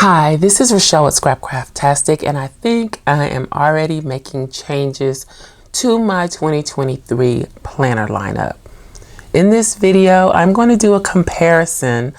Hi, this is Rachelle at Scrapcraftastic, and I think I am already making changes to my 2023 planner lineup. In this video, I'm going to do a comparison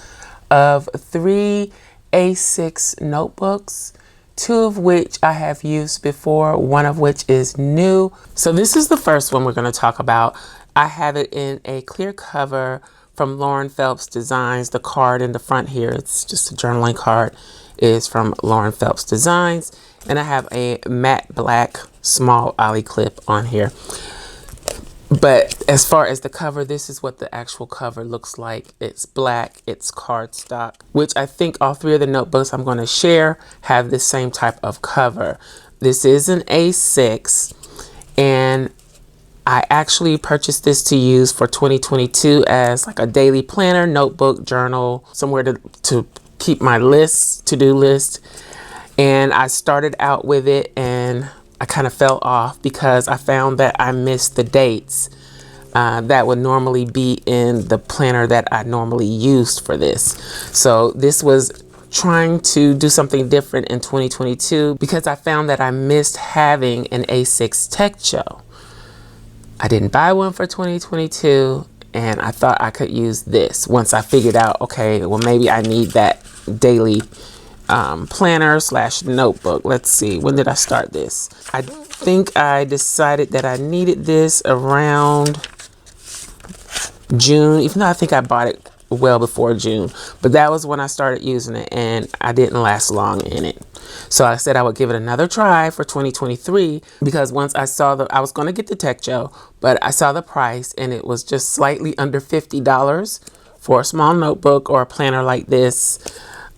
of 3 A6 notebooks, 2 of which I have used before, 1 of which is new. So this is the first one we're going to talk about. I have it in a clear cover from Lauren Phelps Designs. The card in the front here, it's just a journaling card, is from Lauren Phelps Designs. And I have a matte black small ollie clip on here. But as far as the cover, this is what the actual cover looks like. It's black, it's cardstock, which I think all 3 of the notebooks I'm going to share have the same type of cover. This is an A6, and I actually purchased this to use for 2022 as like a daily planner, notebook, journal, somewhere to keep my list, to-do list. And I started out with it and I kind of fell off because I found that I missed the dates that would normally be in the planner that I normally used for this. So this was trying to do something different in 2022 because I found that I missed having an A6 Techo. I didn't buy one for 2022, and I thought I could use this once I figured out, okay, well, maybe I need that daily planner slash notebook. Let's see, when did I start this? I think I decided that I needed this around June, even though I think I bought it well before June, but that was when I started using it, and I didn't last long in it. So I said I would give it another try for 2023 because once I saw I was going to get the Techo, but I saw the price and it was just slightly under $50 for a small notebook or a planner like this.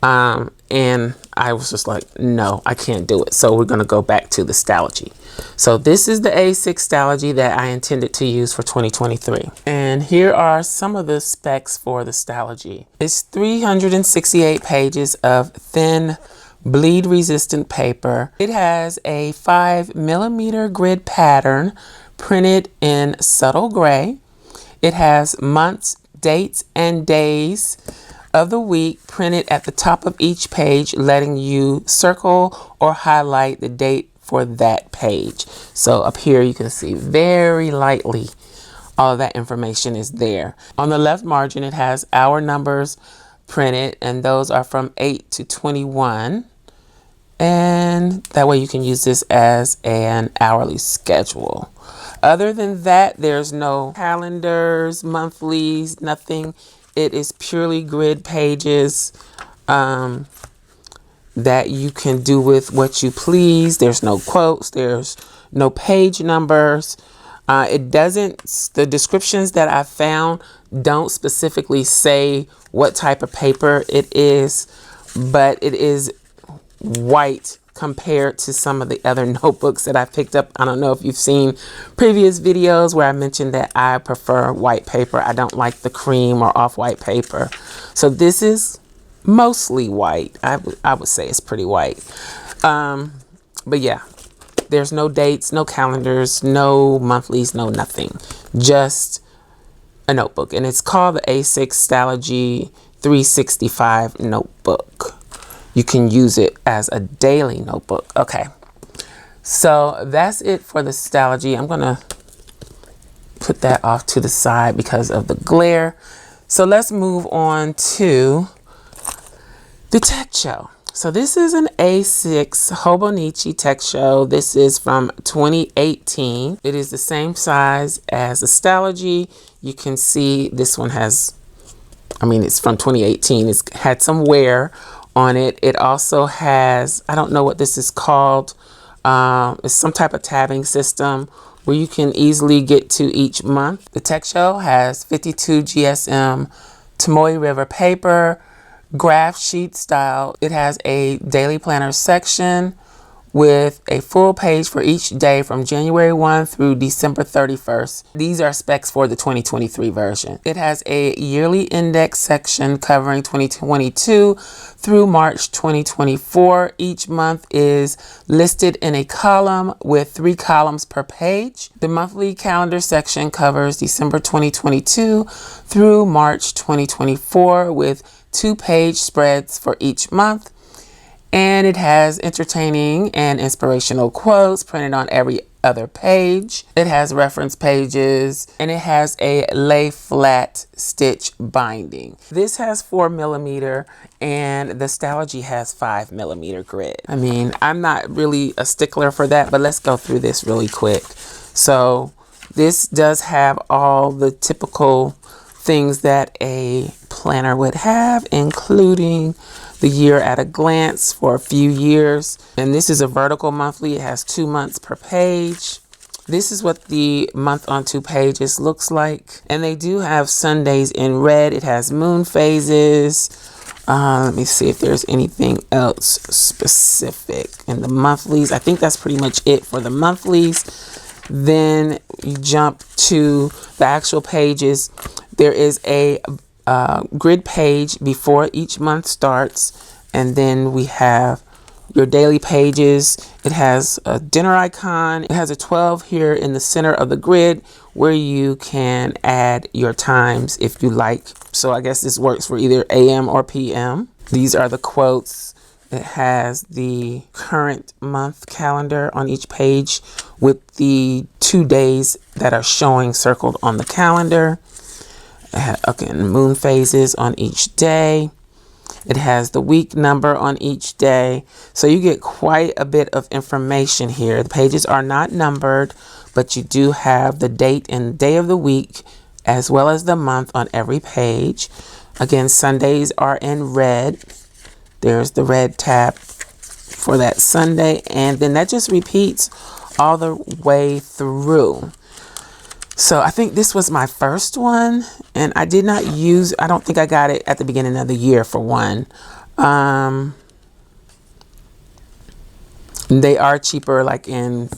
And I was just like, no, I can't do it. So we're going to go back to the Stalogy. So this is the A6 Stalogy that I intended to use for 2023. And here are some of the specs for the Stalogy. It's 368 pages of thin bleed resistant paper. It has a 5mm grid pattern printed in subtle gray. It has months, dates, and days of the week printed at the top of each page, letting you circle or highlight the date for that page. So up here you can see very lightly all of that information is there. On the left margin it has hour numbers printed, and those are from 8 to 21. And that way you can use this as an hourly schedule. Other than that, there's no calendars, monthlies, nothing. It is purely grid pages that you can do with what you please. There's no quotes. There's no page numbers. The descriptions that I found don't specifically say what type of paper it is, but it is white compared to some of the other notebooks that I picked up. I don't know if you've seen previous videos where I mentioned that I prefer white paper. I don't like the cream or off-white paper. So this is mostly white. I would say it's pretty white. But yeah, there's no dates, no calendars, no monthlies, no nothing. Just a notebook. And it's called the A6 Stalogy 365 notebook. You can use it as a daily notebook. Okay, so that's it for the Stalogy. I'm gonna put that off to the side because of the glare. So let's move on to the Techo. So this is an A6 Hobonichi Techo. This is from 2018. It is the same size as the Stalogy. You can see this one has, it's from 2018. It's had some wear on it. It also has, I don't know what this is called. It's some type of tabbing system where you can easily get to each month. The Techo has 52 GSM Tomoe River paper, graph sheet style. It has a daily planner section with a full page for each day from January 1 through December 31st. These are specs for the 2023 version. It has a yearly index section covering 2022 through March 2024. Each month is listed in a column with 3 columns per page. The monthly calendar section covers December 2022 through March 2024 with 2-page spreads for each month. And it has entertaining and inspirational quotes printed on every other page. It has reference pages, and it has a lay flat stitch binding. This has 4mm and the Stalogy has 5mm grid. I mean, I'm not really a stickler for that, but let's go through this really quick. So this does have all the typical things that a planner would have, including the year at a glance for a few years. And this is a vertical monthly. It has 2 months per page. This is what the month on 2 pages looks like. And they do have Sundays in red. It has moon phases. Let me see if there's anything else specific in the monthlies. I think that's pretty much it for the monthlies. Then you jump to the actual pages. There is a grid page before each month starts, and then we have your daily pages. It has a dinner icon. It has a 12 here in the center of the grid where you can add your times if you like. So I guess this works for either AM or PM. These are the quotes. It has the current month calendar on each page with the 2 days that are showing circled on the calendar. Again, moon phases on each day. It has the week number on each day. So you get quite a bit of information here. The pages are not numbered, but you do have the date and day of the week as well as the month on every page. Again, Sundays are in red. There's the red tab for that Sunday. And then that just repeats all the way through. So I think this was my first one, and I did not use, I don't think I got it at the beginning of the year for one. They are cheaper, like in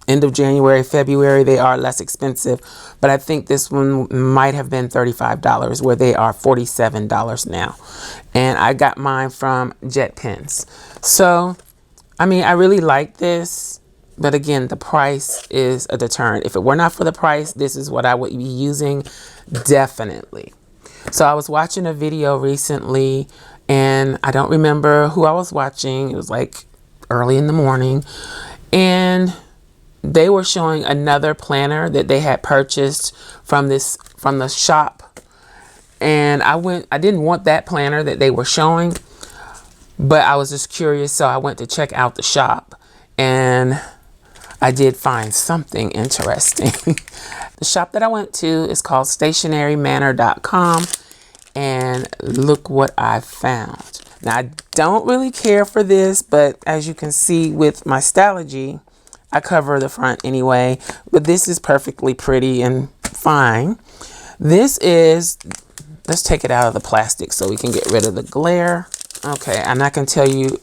end of January, February, they are less expensive, but I think this one might have been $35 where they are $47 now. And I got mine from Jet Pens. So, I mean, I really like this. But again, the price is a deterrent. If it were not for the price, this is what I would be using, definitely. So I was watching a video recently, and I don't remember who I was watching. It was like early in the morning. And they were showing another planner that they had purchased from the shop. And I didn't want that planner that they were showing, but I was just curious. So I went to check out the shop, and I did find something interesting. The shop that I went to is called stationarymanor.com, and look what I found. Now, I don't really care for this, but as you can see with my Stalogy, I cover the front anyway, but this is perfectly pretty and fine. This is, let's take it out of the plastic so we can get rid of the glare. Okay, and I can tell you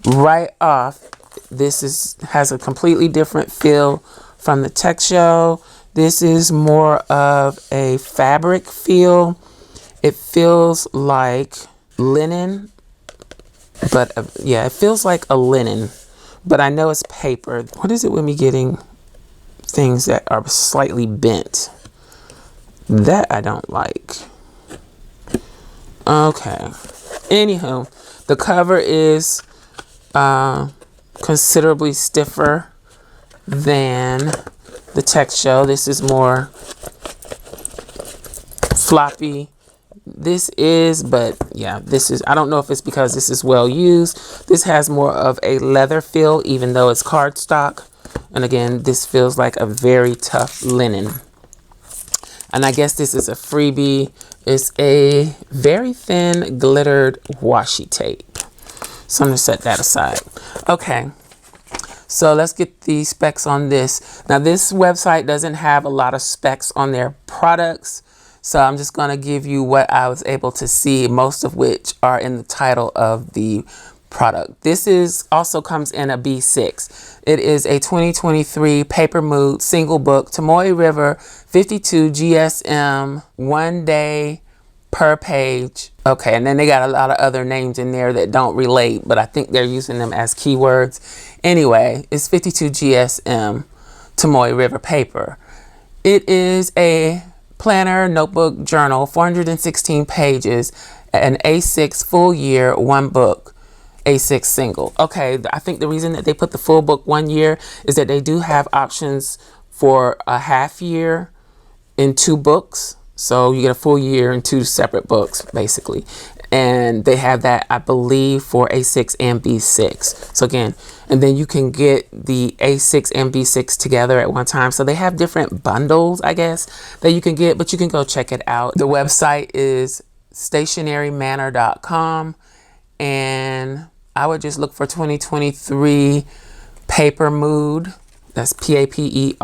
right off, this has a completely different feel from the Techo. This is more of a fabric feel. It feels like linen, but yeah, it feels like a linen, but I know it's paper. What is it with me getting things that are slightly bent? That I don't like. Okay. Anywho, the cover is considerably stiffer than the Techo. This is more floppy. This is, but yeah, this is, I don't know if it's because this is well used. This has more of a leather feel, even though it's cardstock. And again, this feels like a very tough linen. And I guess this is a freebie. It's a very thin glittered washi tape. So I'm going to set that aside. Okay. So let's get the specs on this. Now, this website doesn't have a lot of specs on their products. So I'm just going to give you what I was able to see, most of which are in the title of the product. This is also comes in a B6. It is a 2023 Papermood single book, Tomoe River, 52 GSM, 1 day per page. Okay, and then they got a lot of other names in there that don't relate, but I think they're using them as keywords. Anyway, it's 52 GSM Tomoe River paper. It is a planner, notebook, journal, 416 pages, an A6 full year, 1 book. A6 single. Okay, I think the reason that they put the full book 1 year is that they do have options for a half year in 2 books. So you get a full year in 2 separate books, basically. And they have that, I believe, for A6 and B6. So again, and then you can get the A6 and B6 together at one time. So they have different bundles, I guess, that you can get, but you can go check it out. The website is stationarymanor.com, and I would just look for 2023 Papermood. That's Papermood.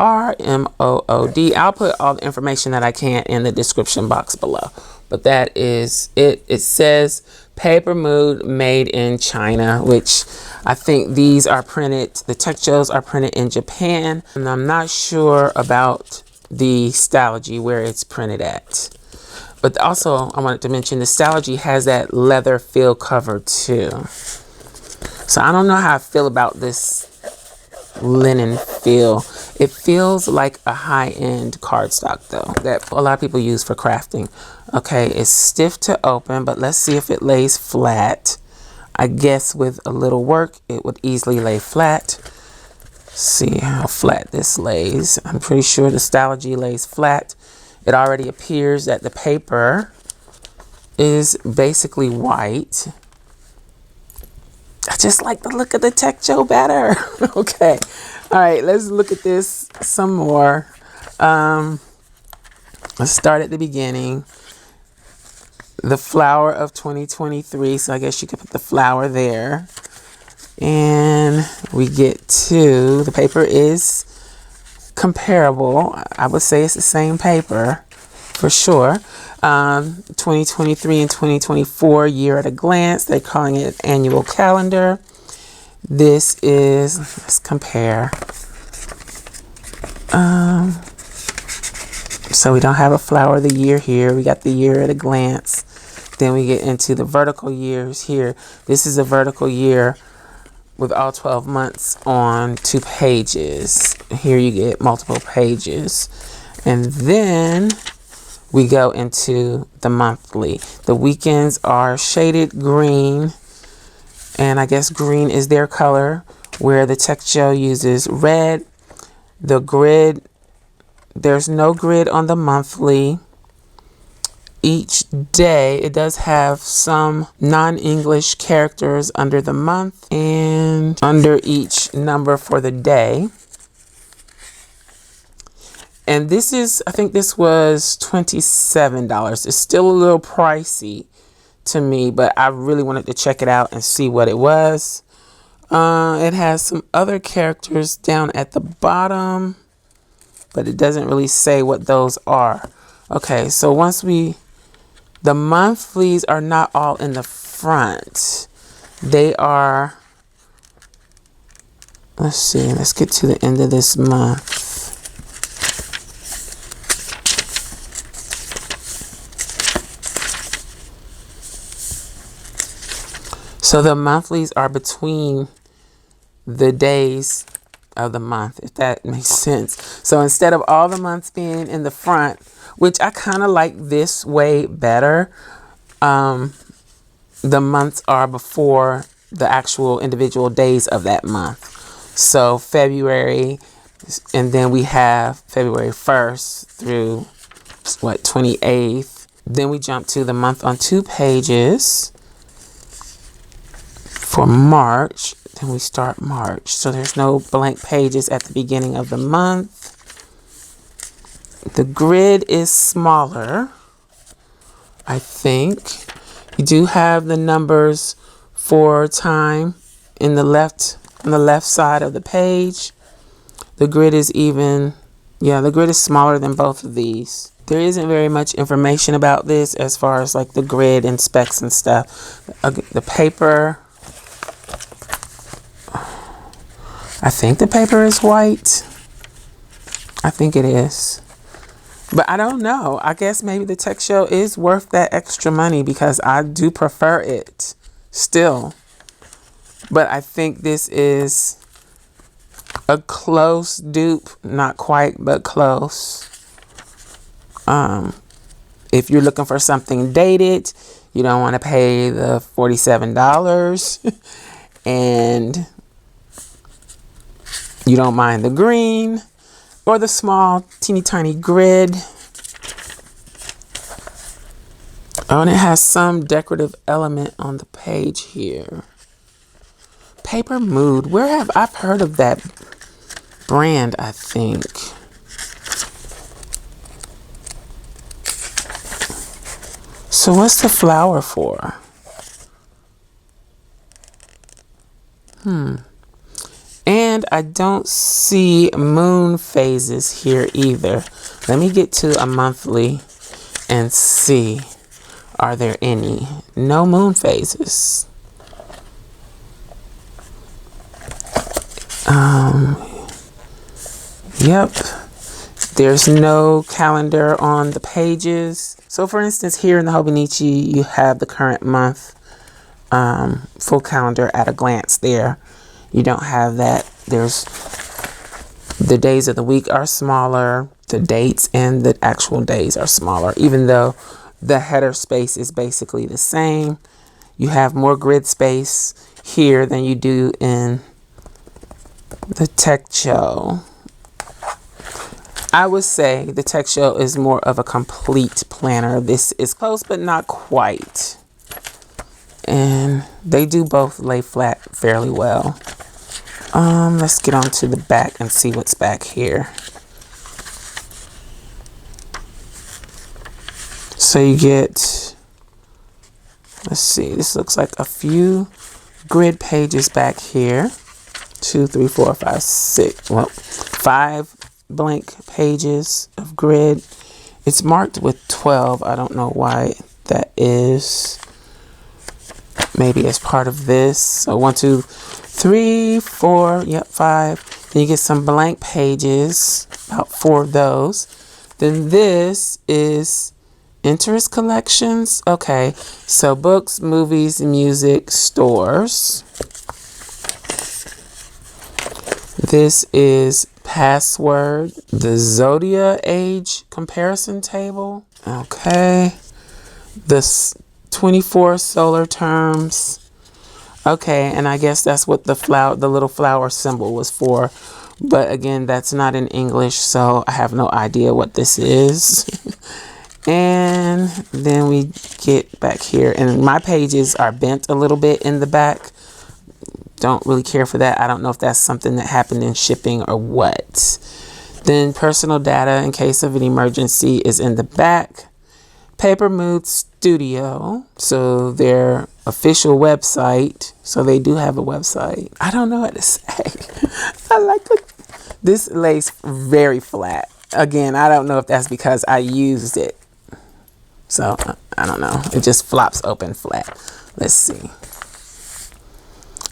I'll put all the information that I can in the description box below. But that is it. It says Papermood made in China, which I think these are printed, the Techos are printed in Japan. And I'm not sure about the Stalogy, where it's printed at. But also, I wanted to mention the Stalogy has that leather feel cover too. So I don't know how I feel about this linen feel. It feels like a high-end cardstock though, that a lot of people use for crafting. Okay, it's stiff to open, but let's see if it lays flat. I guess with a little work, it would easily lay flat. See how flat this lays. I'm pretty sure the Stalogy lays flat. It already appears that the paper is basically white. I just like the look of the Techo better. Okay. All right, let's look at this some more. Let's start at the beginning. The flower of 2023. So I guess you could put the flower there. And we get to, the paper is comparable. I would say it's the same paper for sure. 2023 and 2024 year at a glance. They're calling it annual calendar. This is, let's compare. So we don't have a flower of the year here. We got the year at a glance. Then we get into the vertical years here. This is a vertical year with all 12 months on 2 pages. Here you get multiple pages. And then we go into the monthly. The weekends are shaded green, and I guess green is their color, where the Techo uses red. The grid, there's no grid on the monthly. Each day, it does have some non-English characters under the month and under each number for the day. And this is, I think this was $27. It's still a little pricey to me, but I really wanted to check it out and see what it was. It has some other characters down at the bottom, but it doesn't really say what those are. Okay, so the monthlies are not all in the front. They are, let's see, let's get to the end of this month. So the monthlies are between the days of the month, if that makes sense. So instead of all the months being in the front, which I kind of like this way better, the months are before the actual individual days of that month. So February, and then we have February 1st through 28th. Then we jump to the month on 2 pages for March. Then we start March. So there's no blank pages at the beginning of the month. The grid is smaller, I think. You do have the numbers for time in the left, on the left side of the page. The grid is even, yeah, the grid is smaller than both of these. There isn't very much information about this as far as like the grid and specs and stuff. The paper, I think the paper is white. I think it is. But I don't know. I guess maybe the Techo is worth that extra money because I do prefer it still. But I think this is a close dupe. Not quite, but close. If you're looking for something dated, you don't want to pay the $47. and you don't mind the green or the small teeny tiny grid. Oh, and it has some decorative element on the page here. Papermood. Where have I've heard of that brand, I think. So what's the flower for? And I don't see moon phases here either. Let me get to a monthly and see. Are there any? No moon phases. Yep. There's no calendar on the pages. So for instance, here in the Hobonichi, you have the current month full calendar at a glance there. You don't have that. There's the days of the week are smaller. The dates and the actual days are smaller, even though the header space is basically the same. You have more grid space here than you do in the Techo. I would say the Techo is more of a complete planner. This is close, but not quite. And they do both lay flat fairly well. Let's get on to the back and see what's back here. So you get, let's see, this looks like a few grid pages back here. 2, 3, 4, 5, 6, well, 5 blank pages of grid. It's marked with 12. I don't know why that is. Maybe as part of this. So 1, 2, 3, 4, yep, 5. Then you get some blank pages, about 4 of those. Then this is interest collections. Okay, so books, movies, music, stores. This is password, the Zodiac age comparison table. Okay, this 24 solar terms. Okay, and I guess that's what the flower, the little flower symbol was for. But again, that's not in English, so I have no idea what this is. And then we get back here, and my pages are bent a little bit in the back. Don't really care for that. I don't know if that's something that happened in shipping or what. Then personal data in case of an emergency is in the back. Papermood Studio, so their official website. So they do have a website. I don't know what to say. I like it. This lays very flat. Again, I don't know if that's because I used it. So I don't know. It just flops open flat. Let's see.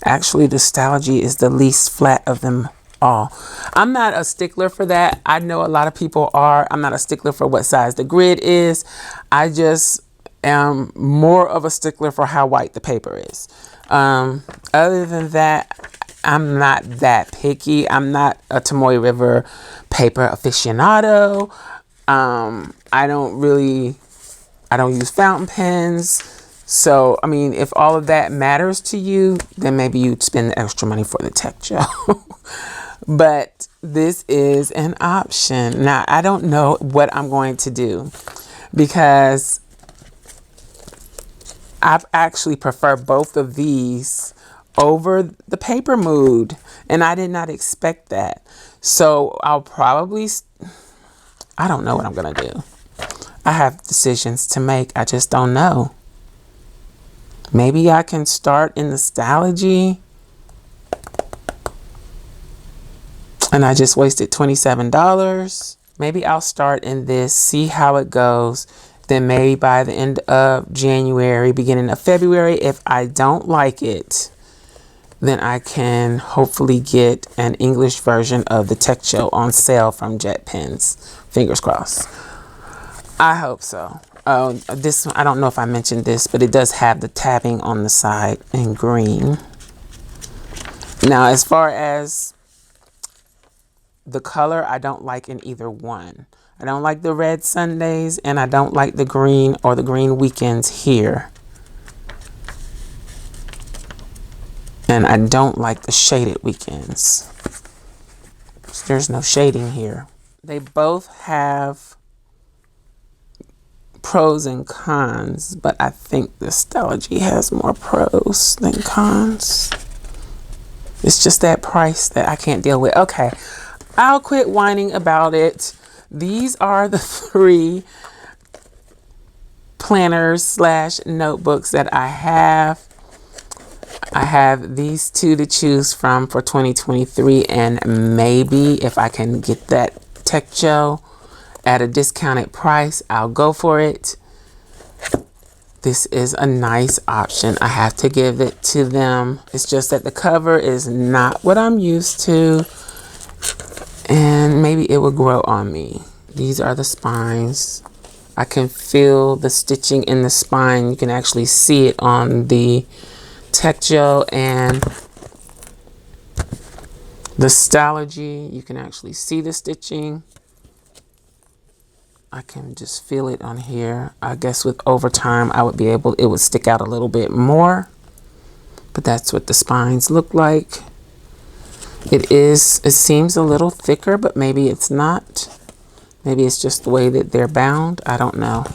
Actually, the Stalogy is the least flat of them all. I'm not a stickler for that. I know a lot of people are. I'm not a stickler for what size the grid is. I just am more of a stickler for how white the paper is. Other than that, I'm not that picky. I'm not a Tomoe River paper aficionado. I don't use fountain pens. So, I mean, if all of that matters to you, then maybe you'd spend the extra money for the Techo. But this is an option. Now, I don't know what I'm going to do because I actually prefer both of these over the Papermood, and I did not expect that. So I'll probably, I don't know what I'm going to do. I have decisions to make. I just don't know. Maybe I can start in the Stalogy. And I just wasted $27. Maybe I'll start in this, see how it goes. Then maybe by the end of January, beginning of February, if I don't like it, then I can hopefully get an English version of the Techo on sale from Jet Pens. Fingers crossed. I hope so. This one, I don't know if I mentioned this, but it does have the tabbing on the side in green. Now, as far as the color, I don't like in either one. I don't like the red Sundays, and I don't like the green or the green weekends here. And I don't like the shaded weekends. There's no shading here. They both have pros and cons, but I think the Stalogy has more pros than cons. It's just that price that I can't deal with. Okay, I'll quit whining about it. These are the 3 planners slash notebooks that I have. I have these 2 to choose from for 2023, and maybe if I can get that Techo at a discounted price, I'll go for it. This is a nice option. I have to give it to them. It's just that the cover is not what I'm used to, and maybe it will grow on me. These are the spines. I can feel the stitching in the spine. You can actually see it on the Techo and the Stalogy. You can actually see the stitching. I can just feel it on here. I guess with overtime, I would be able, it would stick out a little bit more, but that's what the spines look like. It seems a little thicker, but maybe it's not. Maybe it's just the way that they're bound. I don't know.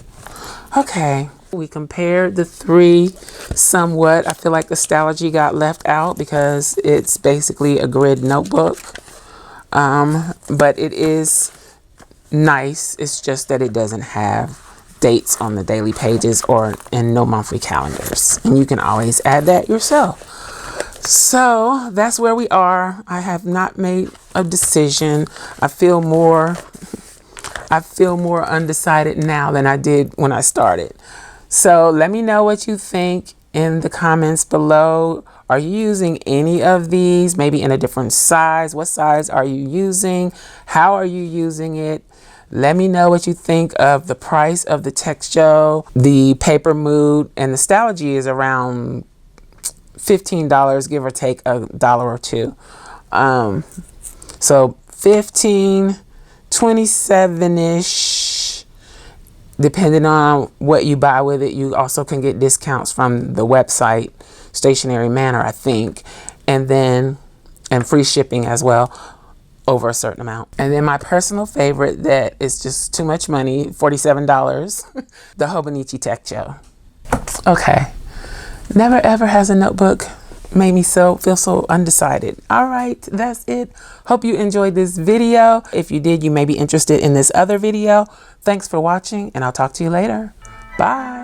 Okay, we compared the 3 somewhat. I feel like the Stalogy got left out because it's basically a grid notebook. But it is nice. It's just that it doesn't have dates on the daily pages and no monthly calendars. And you can always add that yourself. So that's where we are. I have not made a decision. I feel more undecided now than I did when I started. So let me know what you think in the comments below. Are you using any of these? Maybe in a different size? What size are you using? How are you using it? Let me know what you think of the price of the Techo, the Papermood, and the Stalogy is around $15, give or take $1 or $2. So 15, 27-ish, depending on what you buy with it. You also can get discounts from the website, Stationery Manor, I think, and free shipping as well over a certain amount. And then my personal favorite that is just too much money, $47, the Hobonichi Techo. Okay, never ever has a notebook made me feel so undecided. All right, that's it. Hope you enjoyed this video. If you did, you may be interested in this other video. Thanks for watching, and I'll talk to you later. Bye.